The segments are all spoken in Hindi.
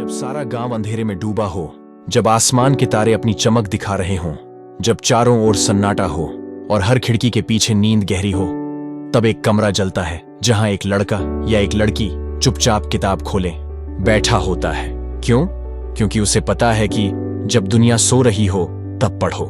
जब सारा गांव अंधेरे में डूबा हो, जब आसमान के तारे अपनी चमक दिखा रहे हों, जब चारों ओर सन्नाटा हो और हर खिड़की के पीछे नींद गहरी हो, तब एक कमरा जलता है जहां एक लड़का या एक लड़की चुपचाप किताब खोले बैठा होता है। क्यों? क्योंकि उसे पता है कि जब दुनिया सो रही हो तब पढ़ो,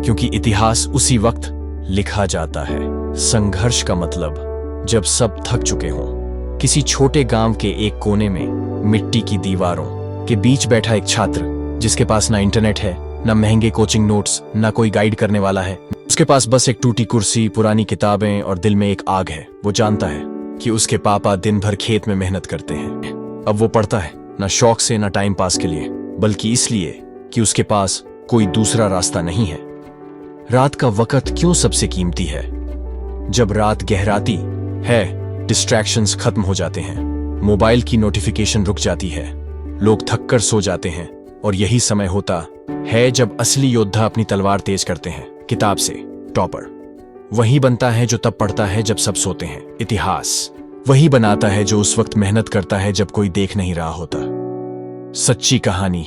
क्योंकि इतिहास उसी वक्त लिखा जाता है। संघर्ष का मतलब जब सब थक चुके हों। किसी छोटे गांव के एक कोने में मिट्टी की दीवारों के बीच बैठा एक छात्र, जिसके पास ना इंटरनेट है, ना महंगे कोचिंग नोट्स, ना कोई गाइड करने वाला है। उसके पास बस एक टूटी कुर्सी, पुरानी किताबें और दिल में एक आग है। वो जानता है कि उसके पापा दिन भर खेत में मेहनत करते हैं। अब वो पढ़ता है ना शौक से, ना टाइम पास के लिए, बल्कि इसलिए कि उसके पास कोई दूसरा रास्ता नहीं है। रात का वक्त क्यों सबसे कीमती है? जब रात गहराती है, डिस्ट्रैक्शंस खत्म हो जाते हैं, मोबाइल की नोटिफिकेशन रुक जाती है, लोग थककर सो जाते हैं, और यही समय होता है जब असली योद्धा अपनी तलवार तेज करते हैं। किताब से टॉपर वही बनता है जो तब पढ़ता है जब सब सोते हैं। इतिहास वही बनाता है जो उस वक्त मेहनत करता है जब कोई देख नहीं रहा होता। सच्ची कहानी।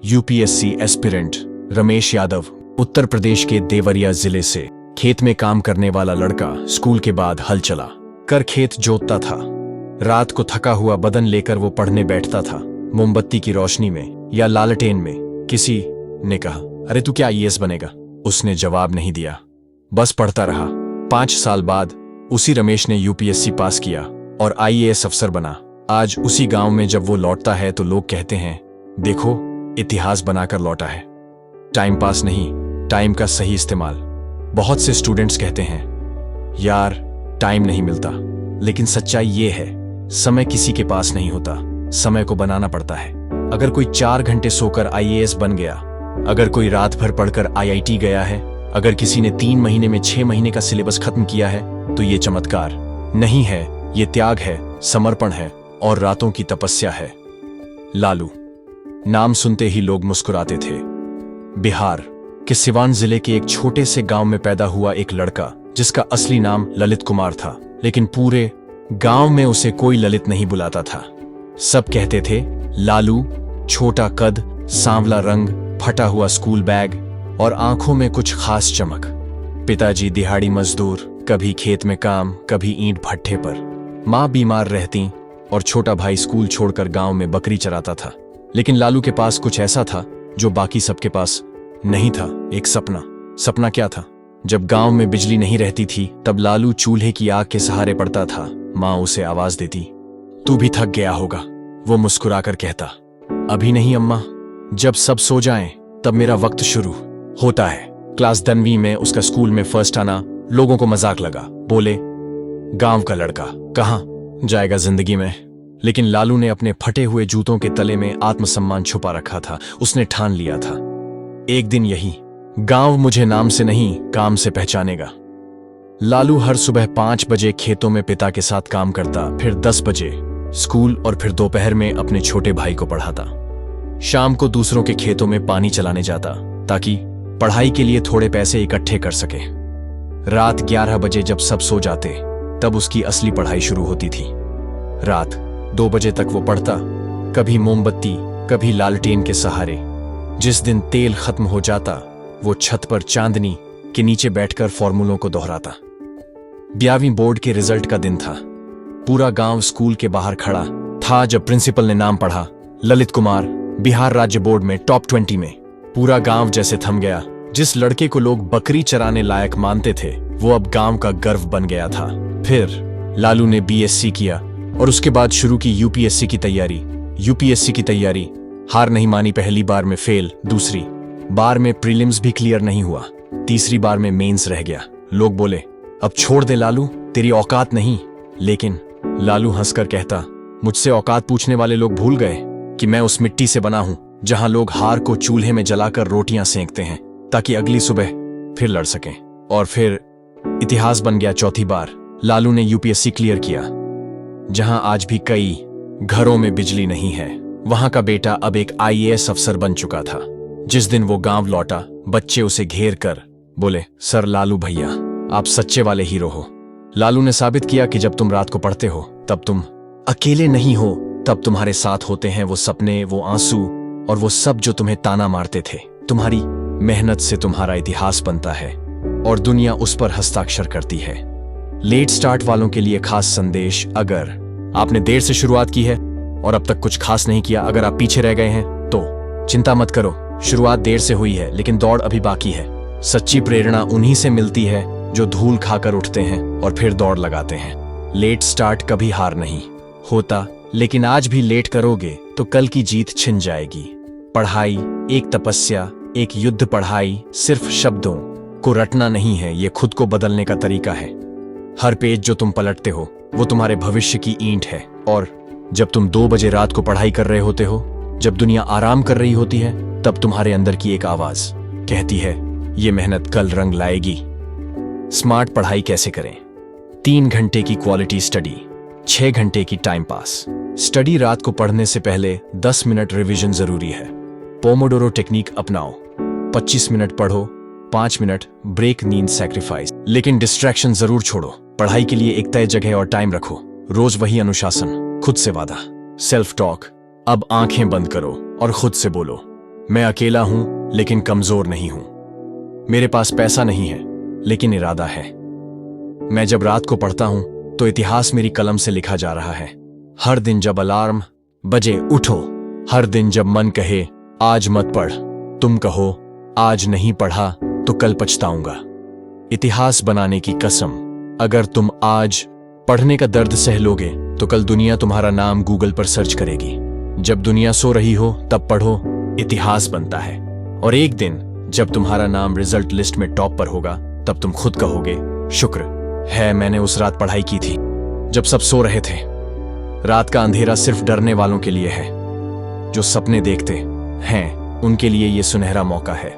यूपीएससी एस्पिरेंट रमेश यादव, उत्तर प्रदेश के देवरिया जिले से खेत में काम करने वाला लड़का, स्कूल के बाद हल चला कर खेत जोतता था। रात को थका हुआ बदन लेकर वो पढ़ने बैठता था। मोमबत्ती की रोशनी में या लालटेन में। किसी ने कहा, अरे तू क्या आईएएस बनेगा? उसने जवाब नहीं दिया, बस पढ़ता रहा। 5 साल बाद उसी रमेश ने यूपीएससी पास किया और आईएएस अफसर बना। आज उसी गांव में जब वो लौटता है तो लोग कहते हैं, देखो इतिहास बनाकर लौटा है। टाइम पास नहीं, टाइम का सही इस्तेमाल। बहुत से स्टूडेंट्स कहते हैं, यार टाइम नहीं मिलता, लेकिन सच्चाई ये है, समय किसी के पास नहीं होता, समय को बनाना पड़ता है। अगर कोई 4 घंटे सोकर आईएएस बन गया, अगर कोई रात भर पढ़कर आईआईटी गया है, अगर किसी ने 3 महीने में 6 महीने का सिलेबस खत्म किया है, तो ये चमत्कार नहीं है, ये त्याग है, समर्पण है और रातों की तपस्या है। लालू नाम सुनते ही लोग मुस्कुराते थे। बिहार के सिवान जिले के एक छोटे से गांव में पैदा हुआ एक लड़का, जिसका असली नाम ललित कुमार था, लेकिन पूरे गांव में उसे कोई ललित नहीं बुलाता था। सब कहते थे लालू। छोटा कद, सांवला रंग, फटा हुआ स्कूल बैग और आंखों में कुछ खास चमक। पिताजी दिहाड़ी मजदूर, कभी खेत में काम, कभी ईंट भट्ठे पर। माँ बीमार रहती और छोटा भाई स्कूल छोड़कर गांव में बकरी चराता था। लेकिन लालू के पास कुछ ऐसा था जो बाकी सबके पास नहीं था, एक सपना। सपना क्या था? जब गांव में बिजली नहीं रहती थी, तब लालू चूल्हे की आग के सहारे पड़ता था। माँ उसे आवाज देती, तू भी थक गया होगा। वो मुस्कुराकर कहता, अभी नहीं अम्मा, जब सब सो जाएं, तब मेरा वक्त शुरू होता है। क्लास 10वीं में उसका स्कूल में फर्स्ट आना लोगों को मजाक लगा। बोले, गांव का लड़का कहां जाएगा जिंदगी में। लेकिन लालू ने अपने फटे हुए जूतों के तले में आत्मसम्मान छुपा रखा था। उसने ठान लिया था, एक दिन यही गांव मुझे नाम से नहीं, काम से पहचानेगा। लालू हर सुबह 5 बजे खेतों में पिता के साथ काम करता, फिर 10 बजे स्कूल और फिर दोपहर में अपने छोटे भाई को पढ़ाता। शाम को दूसरों के खेतों में पानी चलाने जाता, ताकि पढ़ाई के लिए थोड़े पैसे इकट्ठे कर सके। रात 11 बजे जब सब सो जाते, तब उसकी असली पढ़ाई शुरू होती थी। रात 2 बजे तक वो पढ़ता, कभी मोमबत्ती, कभी लालटेन के सहारे। जिस दिन तेल खत्म हो जाता, वो छत पर चांदनी के नीचे बैठकर फॉर्मूलों को दोहराता। 12वीं बोर्ड के रिजल्ट का दिन था। पूरा गांव स्कूल के बाहर खड़ा था जब प्रिंसिपल ने नाम पढ़ा, ललित कुमार, बिहार राज्य बोर्ड में टॉप 20 में। पूरा गांव जैसे थम गया। जिस लड़के को लोग बकरी चराने लायक मानते थे, वो अब गांव का गर्व बन गया था। फिर लालू ने बीएससी किया और उसके बाद शुरू की यूपीएससी की तैयारी। यूपीएससी की तैयारी, हार नहीं मानी। पहली बार में फेल, दूसरी बार में प्रीलिम्स भी क्लियर नहीं हुआ, तीसरी बार में मेंस रह गया। लोग बोले, अब छोड़ दे लालू, तेरी औकात नहीं। लेकिन लालू हंसकर कहता, मुझसे औकात पूछने वाले लोग भूल गए कि मैं उस मिट्टी से बना हूं जहां लोग हार को चूल्हे में जलाकर रोटियां सेंकते हैं, ताकि अगली सुबह फिर लड़ सकें। और फिर इतिहास बन गया। चौथी बार लालू ने यूपीएससी क्लियर किया। जहां आज भी कई घरों में बिजली नहीं है, वहां का बेटा अब एक आईएएस अफसर बन चुका था। जिस दिन वो गांव लौटा, बच्चे उसे घेर कर बोले, सर लालू भैया, आप सच्चे वाले हीरो हो। लालू ने साबित किया कि जब तुम रात को पढ़ते हो, तब तुम अकेले नहीं हो, तब तुम्हारे साथ होते हैं वो सपने, वो आंसू और वो सब जो तुम्हें ताना मारते थे। तुम्हारी मेहनत से तुम्हारा इतिहास बनता है और दुनिया उस पर हस्ताक्षर करती है। लेट स्टार्ट वालों के लिए खास संदेश: अगर आपने देर से शुरुआत की है और अब तक कुछ खास नहीं किया, अगर आप पीछे रह गए हैं तो चिंता मत करो। शुरुआत देर से हुई है लेकिन दौड़ अभी बाकी है। सच्ची प्रेरणा उन्हीं से मिलती है जो धूल खाकर उठते हैं और फिर दौड़ लगाते हैं। लेट स्टार्ट कभी हार नहीं होता, लेकिन आज भी लेट करोगे तो कल की जीत छिन जाएगी। पढ़ाई एक तपस्या, एक युद्ध। पढ़ाई सिर्फ शब्दों को रटना नहीं है, ये खुद को बदलने का तरीका है। हर पेज जो तुम पलटते हो वो तुम्हारे भविष्य की ईंट है। और जब तुम 2 बजे रात को पढ़ाई कर रहे होते हो, जब दुनिया आराम कर रही होती है, तब तुम्हारे अंदर की एक आवाज कहती है ये मेहनत कल रंग लाएगी। स्मार्ट पढ़ाई कैसे करें? 3 घंटे की क्वालिटी स्टडी, 6 घंटे की टाइम पास स्टडी। रात को पढ़ने से पहले 10 मिनट रिवीजन जरूरी है। पोमोडोरो टेक्निक अपनाओ, 25 मिनट पढ़ो, 5 मिनट ब्रेक, नींद सैक्रिफाइस। लेकिन डिस्ट्रैक्शन जरूर छोड़ो। पढ़ाई के लिए एक तय जगह और टाइम रखो। रोज वही अनुशासन, खुद से वादा। सेल्फ टॉक: अब आंखें बंद करो और खुद से बोलो, मैं अकेला हूं लेकिन कमजोर नहीं हूं। मेरे पास पैसा नहीं है लेकिन इरादा है। मैं जब रात को पढ़ता हूं तो इतिहास मेरी कलम से लिखा जा रहा है। हर दिन जब अलार्म बजे उठो, हर दिन जब मन कहे आज मत पढ़, तुम कहो आज नहीं पढ़ा तो कल पछताऊंगा। इतिहास बनाने की कसम: अगर तुम आज पढ़ने का दर्द सह लोगे तो कल दुनिया तुम्हारा नाम गूगल पर सर्च करेगी। जब दुनिया सो रही हो तब पढ़ो, इतिहास बनता है। और एक दिन जब तुम्हारा नाम रिजल्ट लिस्ट में टॉप पर होगा, तब तुम खुद कहोगे शुक्र है मैंने उस रात पढ़ाई की थी जब सब सो रहे थे। रात का अंधेरा सिर्फ डरने वालों के लिए है। जो सपने देखते हैं उनके लिए ये सुनहरा मौका है।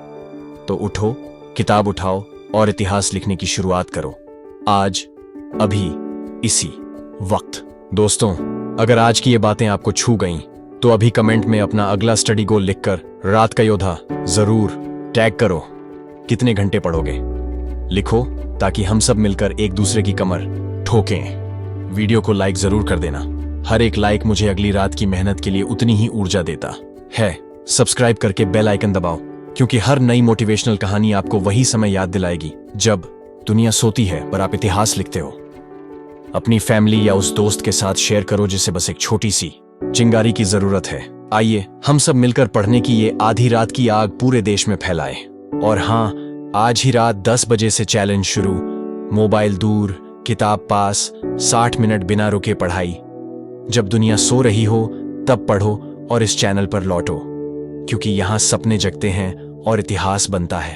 तो उठो, किताब उठाओ और इतिहास लिखने की शुरुआत करो। आज, अभी, इसी वक्त। दोस्तों, अगर आज की ये बातें आपको छू गईं, तो अभी कमेंट में अपना अगला स्टडी गोल लिखकर रात का योद्धा जरूर टैग करो। कितने घंटे पढ़ोगे लिखो, ताकि हम सब मिलकर एक दूसरे की कमर ठोकें। वीडियो को लाइक जरूर कर देना। हर एक लाइक मुझे अगली रात की मेहनत के लिए उतनी ही ऊर्जा देता है। सब्सक्राइब करके बेल आइकन दबाओ, क्योंकि हर नई मोटिवेशनल कहानी आपको वही समय याद दिलाएगी जब दुनिया सोती है पर आप इतिहास लिखते हो। अपनी फैमिली या उस दोस्त के साथ शेयर करो जिसे बस एक छोटी सी चिंगारी की जरूरत है। आइए हम सब मिलकर पढ़ने की ये आधी रात की आग पूरे देश में फैलाएं। और हाँ, आज ही रात 10 बजे से चैलेंज शुरू। मोबाइल दूर, किताब पास, 60 मिनट बिना रुके पढ़ाई। जब दुनिया सो रही हो तब पढ़ो और इस चैनल पर लौटो, क्योंकि यहाँ सपने जगते हैं और इतिहास बनता है।